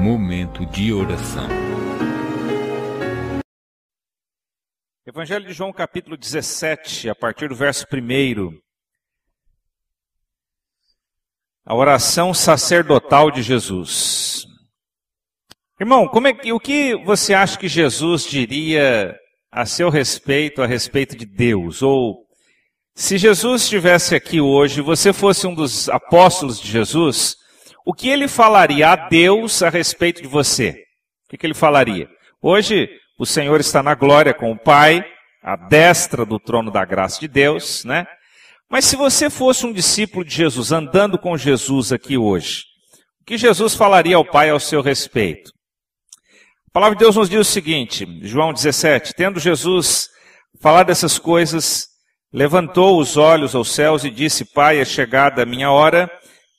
Momento de oração. Evangelho de João, capítulo 17, a partir do verso 1. A oração sacerdotal de Jesus. Irmão, o que você acha que Jesus diria a seu respeito, a respeito de Deus? Ou, se Jesus estivesse aqui hoje, você fosse um dos apóstolos de Jesus, o que ele falaria a Deus a respeito de você? O que ele falaria? Hoje, o Senhor está na glória com o Pai, à destra do trono da graça de Deus, né? Mas se você fosse um discípulo de Jesus, andando com Jesus aqui hoje, o que Jesus falaria ao Pai ao seu respeito? A palavra de Deus nos diz o seguinte, João 17, tendo Jesus falado dessas coisas, levantou os olhos aos céus e disse, Pai, é chegada a minha hora,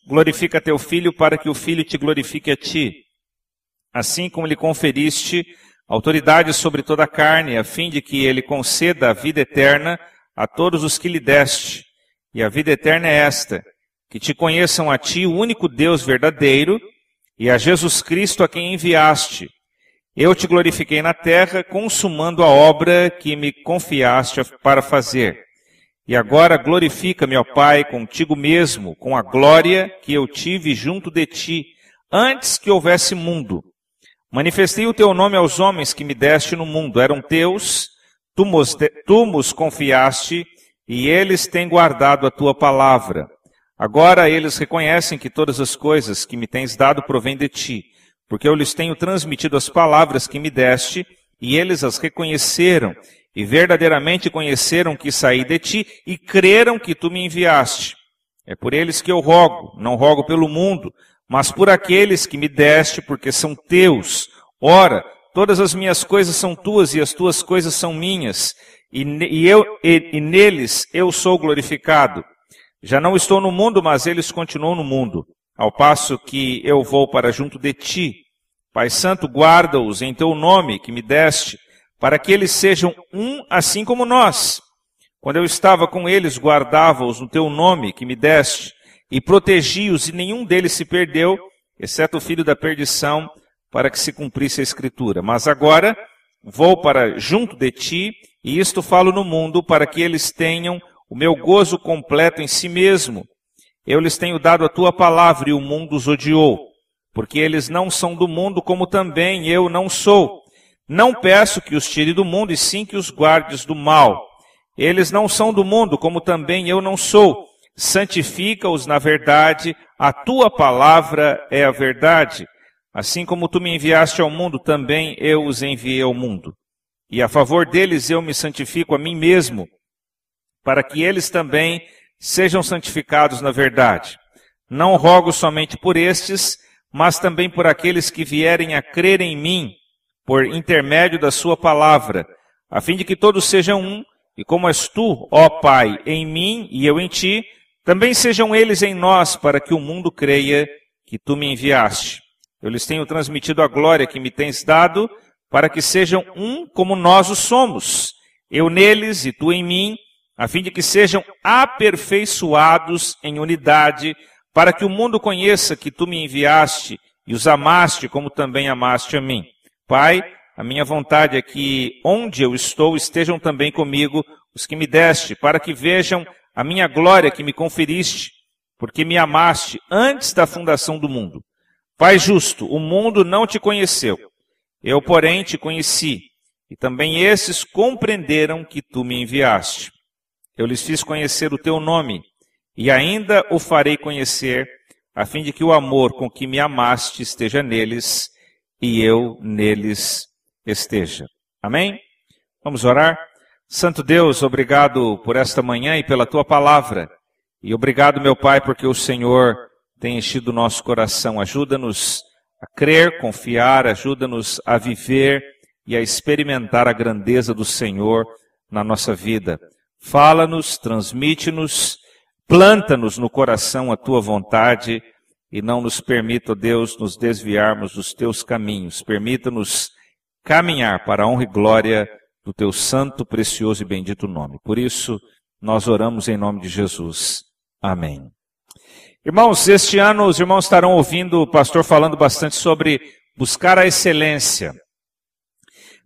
glorifica teu Filho para que o Filho te glorifique a ti. Assim como lhe conferiste autoridade sobre toda a carne, a fim de que ele conceda a vida eterna a todos os que lhe deste. E a vida eterna é esta, que te conheçam a ti, o único Deus verdadeiro, e a Jesus Cristo a quem enviaste. Eu te glorifiquei na terra, consumando a obra que me confiaste para fazer. E agora glorifica-me, ó Pai, contigo mesmo, com a glória que eu tive junto de ti, antes que houvesse mundo. Manifestei o teu nome aos homens que me deste no mundo. Eram teus, tu mos confiaste, e eles têm guardado a tua palavra. Agora eles reconhecem que todas as coisas que me tens dado provêm de ti, porque eu lhes tenho transmitido as palavras que me deste, e eles as reconheceram, e verdadeiramente conheceram que saí de ti, e creram que tu me enviaste. É por eles que eu rogo, não rogo pelo mundo, mas por aqueles que me deste, porque são teus. Ora, todas as minhas coisas são tuas, e as tuas coisas são minhas, e neles eu sou glorificado. Já não estou no mundo, mas eles continuam no mundo, ao passo que eu vou para junto de ti. Pai Santo, guarda-os em teu nome que me deste, para que eles sejam um assim como nós. Quando eu estava com eles, guardava-os no teu nome que me deste, e protegi-os, e nenhum deles se perdeu, exceto o filho da perdição, para que se cumprisse a Escritura. Mas agora vou para junto de ti, e isto falo no mundo, para que eles tenham o meu gozo completo em si mesmo. Eu lhes tenho dado a tua palavra, e o mundo os odiou, porque eles não são do mundo, como também eu não sou. Não peço que os tire do mundo, e sim que os guardes do mal. Eles não são do mundo, como também eu não sou. Santifica-os na verdade, a tua palavra é a verdade. Assim como tu me enviaste ao mundo, também eu os enviei ao mundo. E a favor deles eu me santifico a mim mesmo, para que eles também sejam santificados na verdade. Não rogo somente por estes, mas também por aqueles que vierem a crer em mim, por intermédio da sua palavra, a fim de que todos sejam um, e como és tu, ó Pai, em mim e eu em ti, também sejam eles em nós, para que o mundo creia que tu me enviaste. Eu lhes tenho transmitido a glória que me tens dado, para que sejam um como nós o somos, eu neles e tu em mim, a fim de que sejam aperfeiçoados em unidade, para que o mundo conheça que tu me enviaste e os amaste como também amaste a mim. Pai, a minha vontade é que onde eu estou estejam também comigo os que me deste, para que vejam a minha glória que me conferiste, porque me amaste antes da fundação do mundo. Pai justo, o mundo não te conheceu, eu, porém, te conheci, e também esses compreenderam que tu me enviaste. Eu lhes fiz conhecer o teu nome, e ainda o farei conhecer, a fim de que o amor com que me amaste esteja neles, e eu neles esteja. Amém? Vamos orar? Santo Deus, obrigado por esta manhã e pela tua palavra. E obrigado, meu Pai, porque o Senhor tem enchido o nosso coração. Ajuda-nos a crer, confiar, ajuda-nos a viver e a experimentar a grandeza do Senhor na nossa vida. Fala-nos, transmite-nos, planta-nos no coração a tua vontade e não nos permita, ó Deus, nos desviarmos dos teus caminhos. Permita-nos caminhar para a honra e glória do teu santo, precioso e bendito nome. Por isso, nós oramos em nome de Jesus. Amém. Irmãos, este ano os irmãos estarão ouvindo o pastor falando bastante sobre buscar a excelência.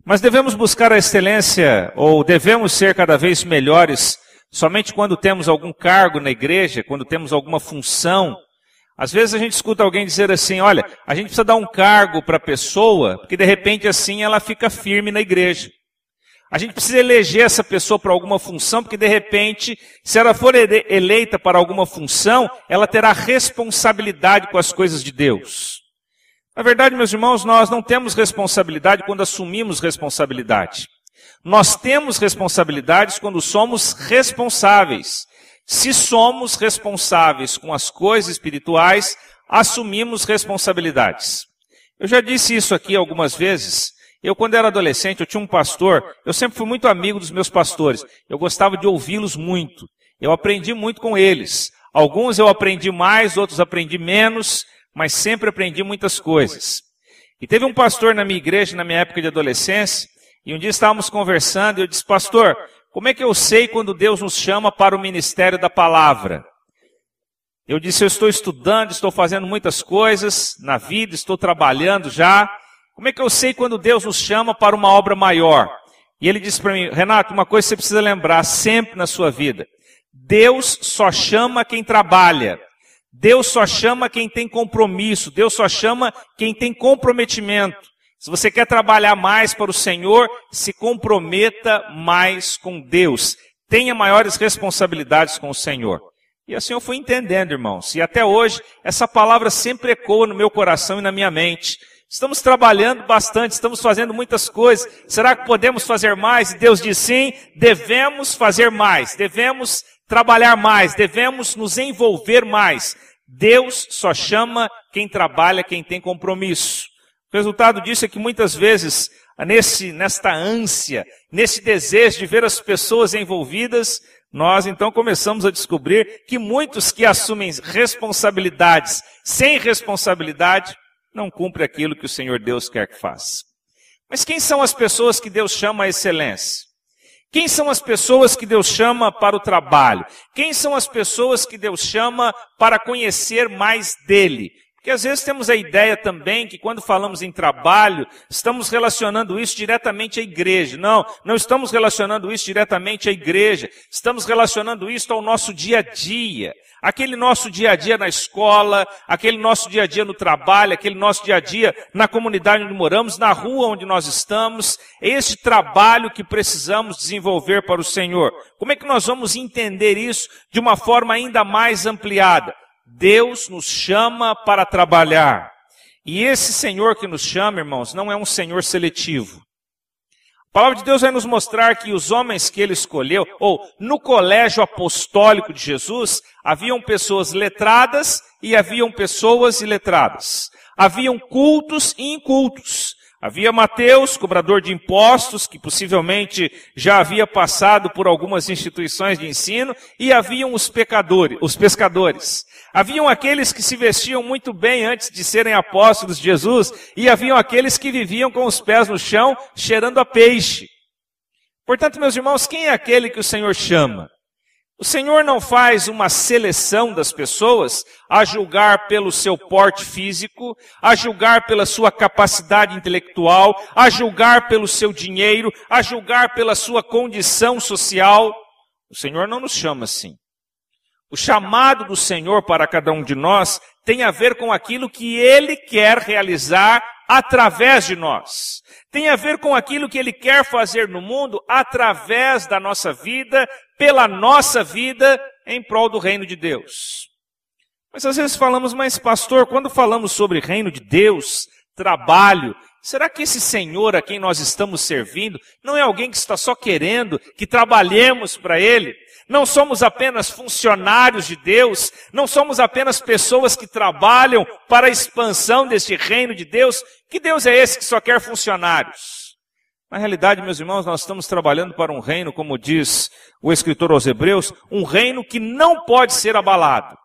Mas devemos buscar a excelência, ou devemos ser cada vez melhores, somente quando temos algum cargo na igreja, quando temos alguma função. Às vezes a gente escuta alguém dizer assim, olha, a gente precisa dar um cargo para a pessoa, porque de repente assim ela fica firme na igreja. A gente precisa eleger essa pessoa para alguma função, porque de repente, se ela for eleita para alguma função, ela terá responsabilidade com as coisas de Deus. Na verdade, meus irmãos, nós não temos responsabilidade quando assumimos responsabilidade. Nós temos responsabilidades quando somos responsáveis. Se somos responsáveis com as coisas espirituais, assumimos responsabilidades. Eu já disse isso aqui algumas vezes. Eu, quando era adolescente, eu tinha um pastor, eu sempre fui muito amigo dos meus pastores. Eu gostava de ouvi-los muito. Eu aprendi muito com eles. Alguns eu aprendi mais, outros aprendi menos, mas sempre aprendi muitas coisas. E teve um pastor na minha igreja, na minha época de adolescência, e um dia estávamos conversando, e eu disse, pastor, como é que eu sei quando Deus nos chama para o ministério da palavra? Eu disse, eu estou estudando, estou fazendo muitas coisas na vida, estou trabalhando já. Como é que eu sei quando Deus nos chama para uma obra maior? E ele disse para mim, Renato, uma coisa você precisa lembrar sempre na sua vida. Deus só chama quem trabalha. Deus só chama quem tem compromisso. Deus só chama quem tem comprometimento. Se você quer trabalhar mais para o Senhor, se comprometa mais com Deus. Tenha maiores responsabilidades com o Senhor. E assim eu fui entendendo, irmãos. E até hoje, essa palavra sempre ecoa no meu coração e na minha mente. Estamos trabalhando bastante, estamos fazendo muitas coisas. Será que podemos fazer mais? E Deus diz sim, devemos fazer mais, devemos trabalhar mais, devemos nos envolver mais. Deus só chama quem trabalha, quem tem compromisso. O resultado disso é que muitas vezes, nesta ânsia, nesse desejo de ver as pessoas envolvidas, nós então começamos a descobrir que muitos que assumem responsabilidades sem responsabilidade, não cumpre aquilo que o Senhor Deus quer que faça. Mas quem são as pessoas que Deus chama à excelência? Quem são as pessoas que Deus chama para o trabalho? Quem são as pessoas que Deus chama para conhecer mais dele? Porque às vezes temos a ideia também que quando falamos em trabalho, estamos relacionando isso diretamente à igreja. Não, não estamos relacionando isso diretamente à igreja. Estamos relacionando isso ao nosso dia a dia. Aquele nosso dia a dia na escola, aquele nosso dia a dia no trabalho, aquele nosso dia a dia na comunidade onde moramos, na rua onde nós estamos. É esse trabalho que precisamos desenvolver para o Senhor. Como é que nós vamos entender isso de uma forma ainda mais ampliada? Deus nos chama para trabalhar. E esse Senhor que nos chama, irmãos, não é um Senhor seletivo. A palavra de Deus vai nos mostrar que os homens que ele escolheu, ou no colégio apostólico de Jesus, haviam pessoas letradas e haviam pessoas iletradas. Haviam cultos e incultos. Havia Mateus, cobrador de impostos, que possivelmente já havia passado por algumas instituições de ensino, e haviam os pescadores. Haviam aqueles que se vestiam muito bem antes de serem apóstolos de Jesus, e haviam aqueles que viviam com os pés no chão, cheirando a peixe. Portanto, meus irmãos, quem é aquele que o Senhor chama? O Senhor não faz uma seleção das pessoas a julgar pelo seu porte físico, a julgar pela sua capacidade intelectual, a julgar pelo seu dinheiro, a julgar pela sua condição social. O Senhor não nos chama assim. O chamado do Senhor para cada um de nós tem a ver com aquilo que Ele quer realizar através de nós. Tem a ver com aquilo que Ele quer fazer no mundo através da nossa vida, pela nossa vida, em prol do reino de Deus. Mas às vezes falamos, mas pastor, quando falamos sobre reino de Deus, trabalho, será que esse Senhor a quem nós estamos servindo não é alguém que está só querendo que trabalhemos para Ele? Não somos apenas funcionários de Deus, não somos apenas pessoas que trabalham para a expansão deste reino de Deus. Que Deus é esse que só quer funcionários? Na realidade, meus irmãos, nós estamos trabalhando para um reino, como diz o escritor aos Hebreus, um reino que não pode ser abalado.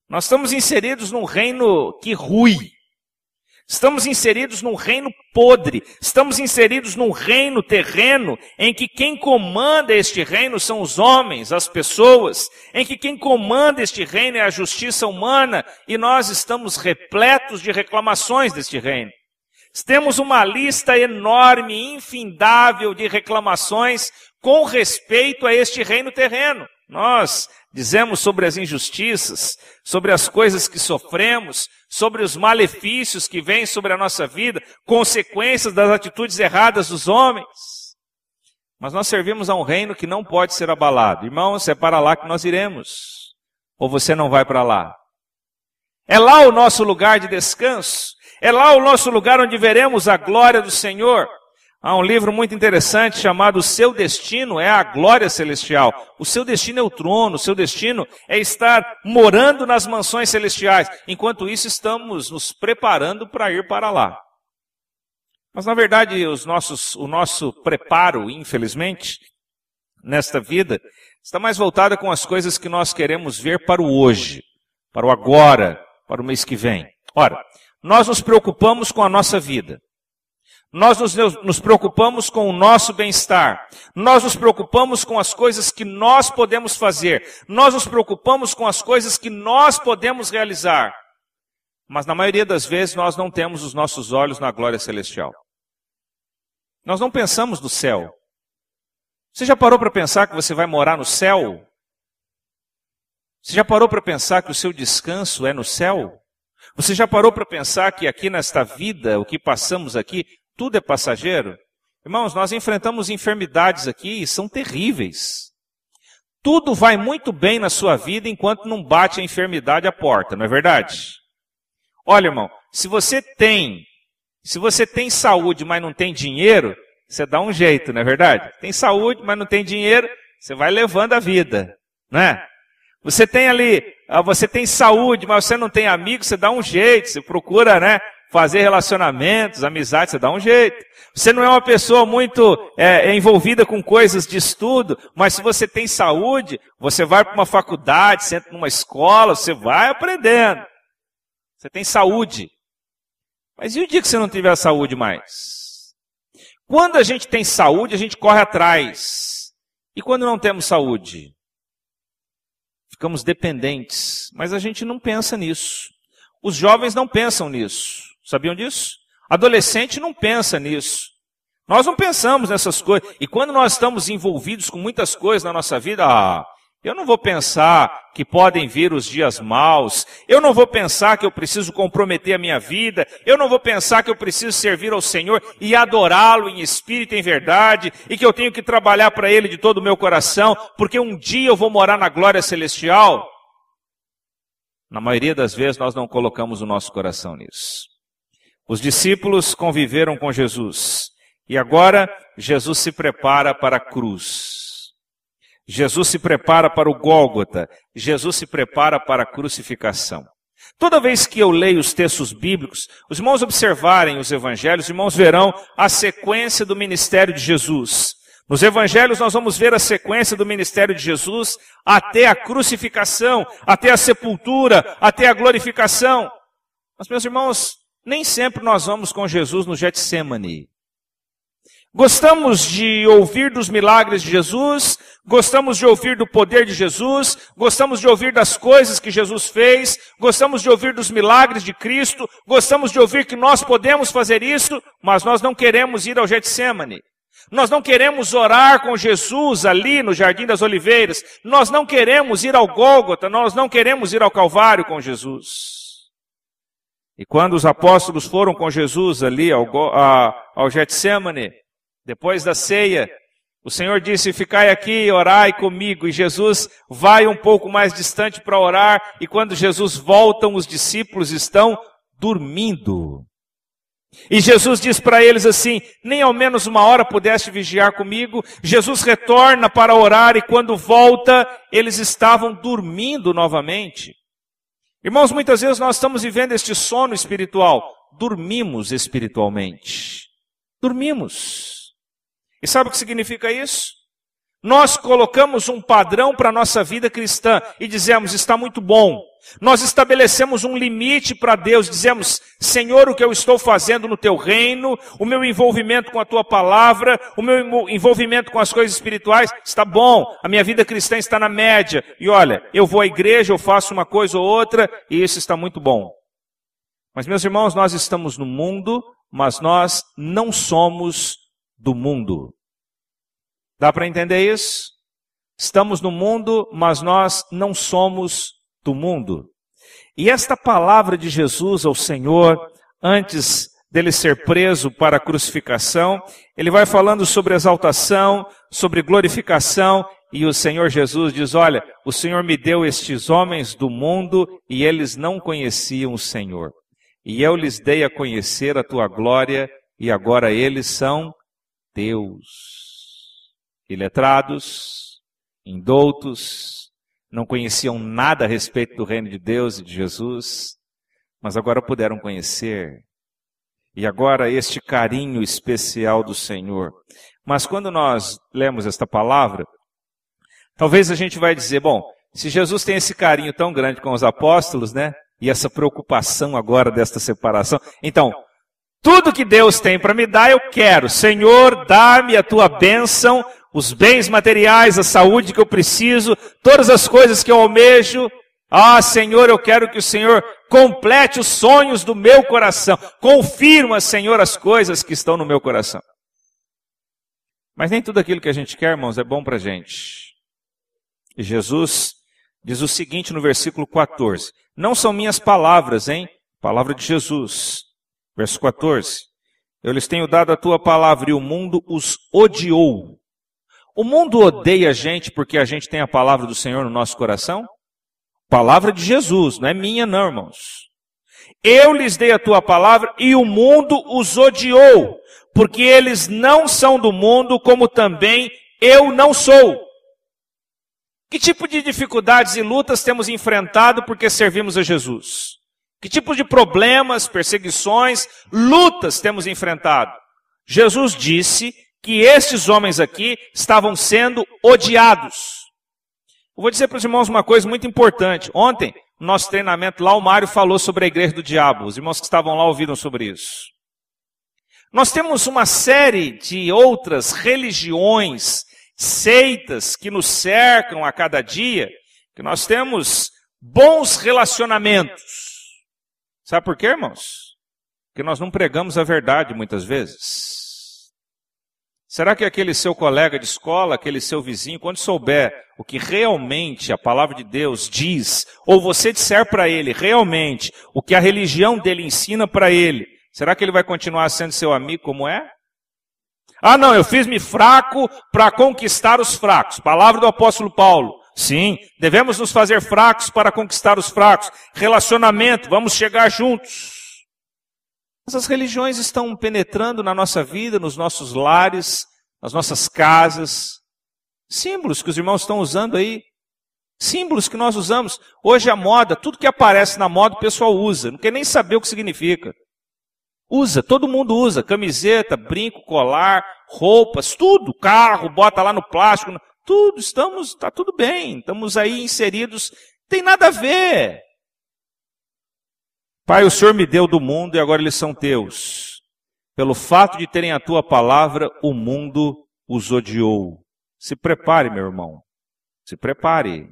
Nós estamos inseridos num reino que rui. Estamos inseridos num reino podre, estamos inseridos num reino terreno em que quem comanda este reino são os homens, as pessoas, em que quem comanda este reino é a justiça humana e nós estamos repletos de reclamações deste reino. Temos uma lista enorme, infindável de reclamações com respeito a este reino terreno. Nós dizemos sobre as injustiças, sobre as coisas que sofremos, sobre os malefícios que vêm sobre a nossa vida, consequências das atitudes erradas dos homens. Mas nós servimos a um reino que não pode ser abalado. Irmãos, é para lá que nós iremos. Ou você não vai para lá? É lá o nosso lugar de descanso. É lá o nosso lugar onde veremos a glória do Senhor. Há um livro muito interessante chamado O Seu Destino é a Glória Celestial. O seu destino é o trono, o seu destino é estar morando nas mansões celestiais. Enquanto isso, estamos nos preparando para ir para lá. Mas, na verdade, o nosso preparo, infelizmente, nesta vida, está mais voltado com as coisas que nós queremos ver para o hoje, para o agora, para o mês que vem. Ora, nós nos preocupamos com a nossa vida. Nós nos preocupamos com o nosso bem-estar. Nós nos preocupamos com as coisas que nós podemos fazer. Nós nos preocupamos com as coisas que nós podemos realizar. Mas na maioria das vezes nós não temos os nossos olhos na glória celestial. Nós não pensamos no céu. Você já parou para pensar que você vai morar no céu? Você já parou para pensar que o seu descanso é no céu? Você já parou para pensar que aqui nesta vida, o que passamos aqui, tudo é passageiro? Irmãos, nós enfrentamos enfermidades aqui e são terríveis. Tudo vai muito bem na sua vida enquanto não bate a enfermidade à porta, não é verdade? Olha, irmão, se você tem saúde, mas não tem dinheiro, você dá um jeito, não é verdade? Tem saúde, mas não tem dinheiro, você vai levando a vida, não é? Você tem saúde, mas você não tem amigos, você dá um jeito, você procura, né, fazer relacionamentos, amizades, você dá um jeito. Você não é uma pessoa muito envolvida com coisas de estudo, mas se você tem saúde, você vai para uma faculdade, você entra numa escola, você vai aprendendo. Você tem saúde. Mas e o dia que você não tiver saúde mais? Quando a gente tem saúde, a gente corre atrás. E quando não temos saúde? Ficamos dependentes. Mas a gente não pensa nisso. Os jovens não pensam nisso. Sabiam disso? Adolescente não pensa nisso. Nós não pensamos nessas coisas. E quando nós estamos envolvidos com muitas coisas na nossa vida, eu não vou pensar que podem vir os dias maus. Eu não vou pensar que eu preciso comprometer a minha vida. Eu não vou pensar que eu preciso servir ao Senhor e adorá-lo em espírito e em verdade. E que eu tenho que trabalhar para Ele de todo o meu coração. Porque um dia eu vou morar na glória celestial. Na maioria das vezes nós não colocamos o nosso coração nisso. Os discípulos conviveram com Jesus. E agora Jesus se prepara para a cruz. Jesus se prepara para o Gólgota. Jesus se prepara para a crucificação. Toda vez que eu leio os textos bíblicos, os irmãos observarem os evangelhos, os irmãos verão a sequência do ministério de Jesus. Nos evangelhos nós vamos ver a sequência do ministério de Jesus até a crucificação, até a sepultura, até a glorificação. Mas, meus irmãos, nem sempre nós vamos com Jesus no Getsêmani. Gostamos de ouvir dos milagres de Jesus, gostamos de ouvir do poder de Jesus, gostamos de ouvir das coisas que Jesus fez, gostamos de ouvir dos milagres de Cristo, gostamos de ouvir que nós podemos fazer isso, mas nós não queremos ir ao Getsêmani. Nós não queremos orar com Jesus ali no Jardim das Oliveiras. Nós não queremos ir ao Gólgota, nós não queremos ir ao Calvário com Jesus. E quando os apóstolos foram com Jesus ali ao Getsêmani, depois da ceia, o Senhor disse, ficai aqui e orai comigo. E Jesus vai um pouco mais distante para orar. E quando Jesus volta, os discípulos estão dormindo. E Jesus diz para eles assim, nem ao menos uma hora pudeste vigiar comigo. Jesus retorna para orar e quando volta, eles estavam dormindo novamente. Irmãos, muitas vezes nós estamos vivendo este sono espiritual. Dormimos espiritualmente. Dormimos. E sabe o que significa isso? Nós colocamos um padrão para a nossa vida cristã e dizemos, está muito bom. Nós estabelecemos um limite para Deus, dizemos, Senhor, o que eu estou fazendo no teu reino, o meu envolvimento com a tua palavra, o meu envolvimento com as coisas espirituais, está bom, a minha vida cristã está na média. E olha, eu vou à igreja, eu faço uma coisa ou outra, e isso está muito bom. Mas, meus irmãos, nós estamos no mundo, mas nós não somos do mundo. Dá para entender isso? Estamos no mundo, mas nós não somos do mundo. E esta palavra de Jesus ao Senhor, antes dele ser preso para a crucificação, ele vai falando sobre exaltação, sobre glorificação, e o Senhor Jesus diz, olha, o Senhor me deu estes homens do mundo e eles não conheciam o Senhor. E eu lhes dei a conhecer a tua glória e agora eles são teus. Iletrados, indoutos, não conheciam nada a respeito do reino de Deus e de Jesus, mas agora puderam conhecer. E agora este carinho especial do Senhor. Mas quando nós lemos esta palavra, talvez a gente vai dizer, bom, se Jesus tem esse carinho tão grande com os apóstolos, né? E essa preocupação agora desta separação, então, tudo que Deus tem para me dar, eu quero. Senhor, dá-me a tua bênção, os bens materiais, a saúde que eu preciso, todas as coisas que eu almejo. Ah, Senhor, eu quero que o Senhor complete os sonhos do meu coração. Confirma, Senhor, as coisas que estão no meu coração. Mas nem tudo aquilo que a gente quer, irmãos, é bom para a gente. E Jesus diz o seguinte no versículo 14. Não são minhas palavras, hein? Palavra de Jesus. Verso 14. Eu lhes tenho dado a tua palavra e o mundo os odiou. O mundo odeia a gente porque a gente tem a palavra do Senhor no nosso coração? Palavra de Jesus, não é minha não, irmãos. Eu lhes dei a tua palavra e o mundo os odiou, porque eles não são do mundo, como também eu não sou. Que tipo de dificuldades e lutas temos enfrentado porque servimos a Jesus? Que tipo de problemas, perseguições, lutas temos enfrentado? Jesus disse que estes homens aqui estavam sendo odiados. Eu vou dizer para os irmãos uma coisa muito importante. Ontem, no nosso treinamento lá, o Mário falou sobre a igreja do diabo. Os irmãos que estavam lá ouviram sobre isso. Nós temos uma série de outras religiões, seitas que nos cercam a cada dia, que nós temos bons relacionamentos. Sabe por quê, irmãos? Porque nós não pregamos a verdade muitas vezes. Será que aquele seu colega de escola, aquele seu vizinho, quando souber o que realmente a palavra de Deus diz, ou você disser para ele realmente o que a religião dele ensina para ele, será que ele vai continuar sendo seu amigo como é? Ah, não, eu fiz-me fraco para conquistar os fracos. Palavra do apóstolo Paulo. Sim, devemos nos fazer fracos para conquistar os fracos. Relacionamento, vamos chegar juntos. Essas religiões estão penetrando na nossa vida, nos nossos lares, nas nossas casas. Símbolos que os irmãos estão usando aí. Símbolos que nós usamos. Hoje a moda, tudo que aparece na moda o pessoal usa. Não quer nem saber o que significa. Usa, todo mundo usa. Camiseta, brinco, colar, roupas, tudo. Carro, bota lá no plástico. Tudo, está tudo bem. Estamos aí inseridos. Tem nada a ver. Pai, o Senhor me deu do mundo e agora eles são teus. Pelo fato de terem a tua palavra, o mundo os odiou. Se prepare, meu irmão. Se prepare.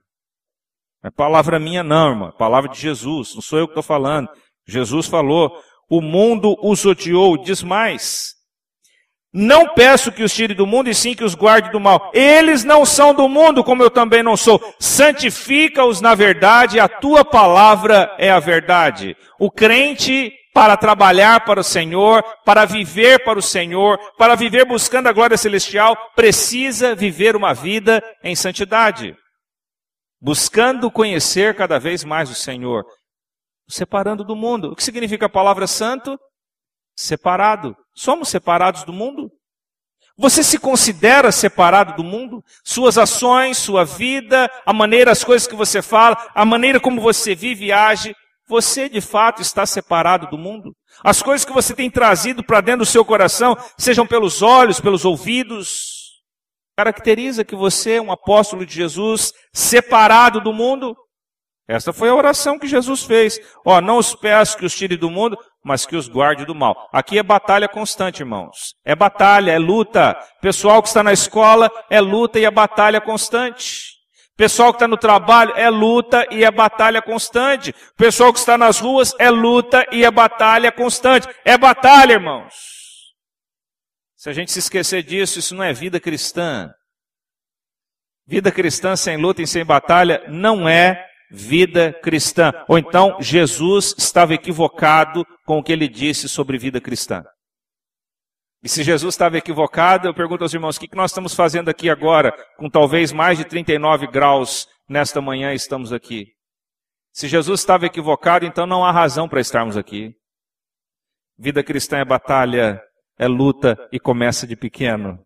Não é palavra minha não, irmão. É palavra de Jesus. Não sou eu que estou falando. Jesus falou, o mundo os odiou. Diz mais. Não peço que os tire do mundo, e sim que os guarde do mal. Eles não são do mundo, como eu também não sou. Santifica-os na verdade, a tua palavra é a verdade. O crente, para trabalhar para o Senhor, para viver para o Senhor, para viver buscando a glória celestial, precisa viver uma vida em santidade. Buscando conhecer cada vez mais o Senhor. Separando do mundo. O que significa a palavra santo? Separado. Somos separados do mundo? Você se considera separado do mundo? Suas ações, sua vida, a maneira, as coisas que você fala, a maneira como você vive e age, você de fato está separado do mundo? As coisas que você tem trazido para dentro do seu coração, sejam pelos olhos, pelos ouvidos, caracteriza que você é um apóstolo de Jesus, separado do mundo? Essa foi a oração que Jesus fez. Não os peço que os tire do mundo, mas que os guarde do mal. Aqui é batalha constante, irmãos. É batalha, é luta. Pessoal que está na escola, é luta e é batalha constante. Pessoal que está no trabalho, é luta e é batalha constante. Pessoal que está nas ruas, é luta e é batalha constante. É batalha, irmãos. Se a gente se esquecer disso, isso não é vida cristã. Vida cristã sem luta e sem batalha não é vida cristã. Ou então, Jesus estava equivocado com o que ele disse sobre vida cristã. E se Jesus estava equivocado, eu pergunto aos irmãos, o que nós estamos fazendo aqui agora, com talvez mais de 39 graus nesta manhã estamos aqui? Se Jesus estava equivocado, então não há razão para estarmos aqui. Vida cristã é batalha, é luta e começa de pequeno.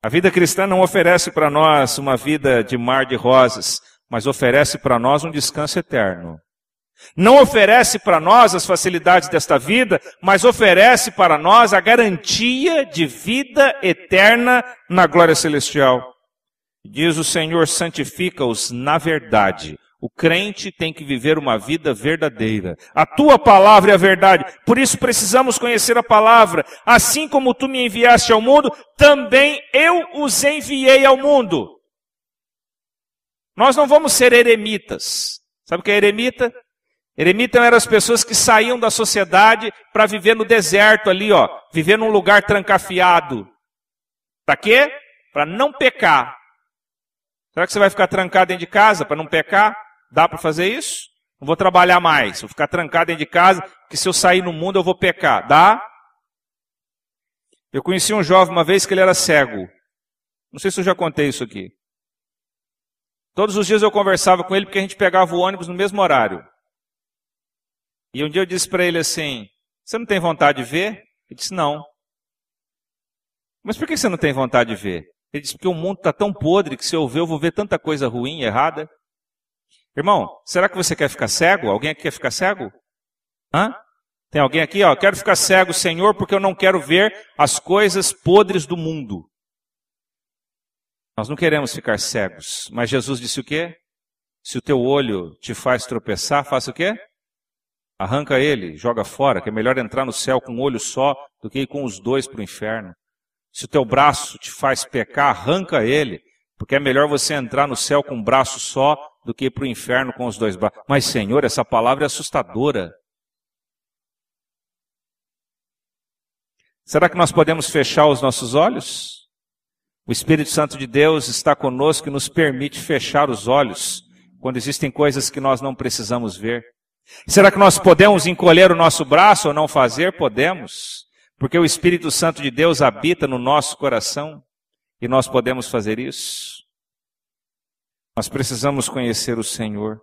A vida cristã não oferece para nós uma vida de mar de rosas, mas oferece para nós um descanso eterno. Não oferece para nós as facilidades desta vida, mas oferece para nós a garantia de vida eterna na glória celestial. Diz o Senhor, santifica-os na verdade. O crente tem que viver uma vida verdadeira. A tua palavra é a verdade. Por isso precisamos conhecer a palavra. Assim como tu me enviaste ao mundo, também eu os enviei ao mundo. Nós não vamos ser eremitas. Sabe o que é eremita? Eremita eram as pessoas que saíam da sociedade para viver no deserto ali, viver num lugar trancafiado. Para quê? Para não pecar. Será que você vai ficar trancado dentro de casa para não pecar? Dá para fazer isso? Não vou trabalhar mais, vou ficar trancado dentro de casa, porque se eu sair no mundo eu vou pecar. Dá? Eu conheci um jovem uma vez que ele era cego. Não sei se eu já contei isso aqui. Todos os dias eu conversava com ele porque a gente pegava o ônibus no mesmo horário. E um dia eu disse para ele assim, você não tem vontade de ver? Ele disse, não. Mas por que você não tem vontade de ver? Ele disse, porque o mundo está tão podre que se eu ver, eu vou ver tanta coisa ruim e errada. Irmão, será que você quer ficar cego? Alguém aqui quer ficar cego? Tem alguém aqui? Quero ficar cego, Senhor, porque eu não quero ver as coisas podres do mundo. Nós não queremos ficar cegos. Mas Jesus disse o quê? Se o teu olho te faz tropeçar, faça o quê? Arranca ele, joga fora, que é melhor entrar no céu com um olho só do que ir com os dois para o inferno. Se o teu braço te faz pecar, arranca ele, porque é melhor você entrar no céu com um braço só do que ir para o inferno com os dois braços. Mas, Senhor, essa palavra é assustadora. Será que nós podemos fechar os nossos olhos? O Espírito Santo de Deus está conosco e nos permite fechar os olhos quando existem coisas que nós não precisamos ver. Será que nós podemos encolher o nosso braço ou não fazer? Podemos, porque o Espírito Santo de Deus habita no nosso coração e nós podemos fazer isso. Nós precisamos conhecer o Senhor.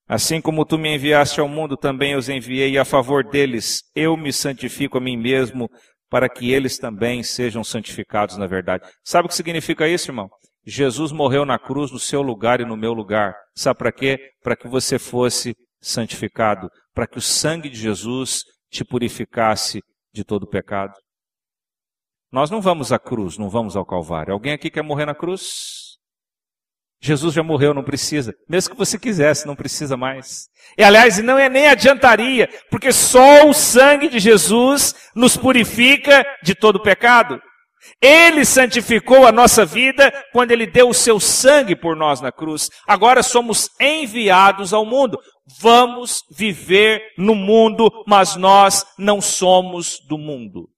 Assim como tu me enviaste ao mundo, também os enviei, e a favor deles eu me santifico a mim mesmo, para que eles também sejam santificados na verdade. Sabe o que significa isso, irmão? Jesus morreu na cruz no seu lugar e no meu lugar. Sabe para quê? Para que você fosse santificado, para que o sangue de Jesus te purificasse de todo pecado. Nós não vamos à cruz, não vamos ao Calvário. Alguém aqui quer morrer na cruz? Jesus já morreu, não precisa. Mesmo que você quisesse, não precisa mais. E aliás, não nem adiantaria, porque só o sangue de Jesus nos purifica de todo pecado. Ele santificou a nossa vida quando Ele deu o seu sangue por nós na cruz. Agora somos enviados ao mundo. Vamos viver no mundo, mas nós não somos do mundo.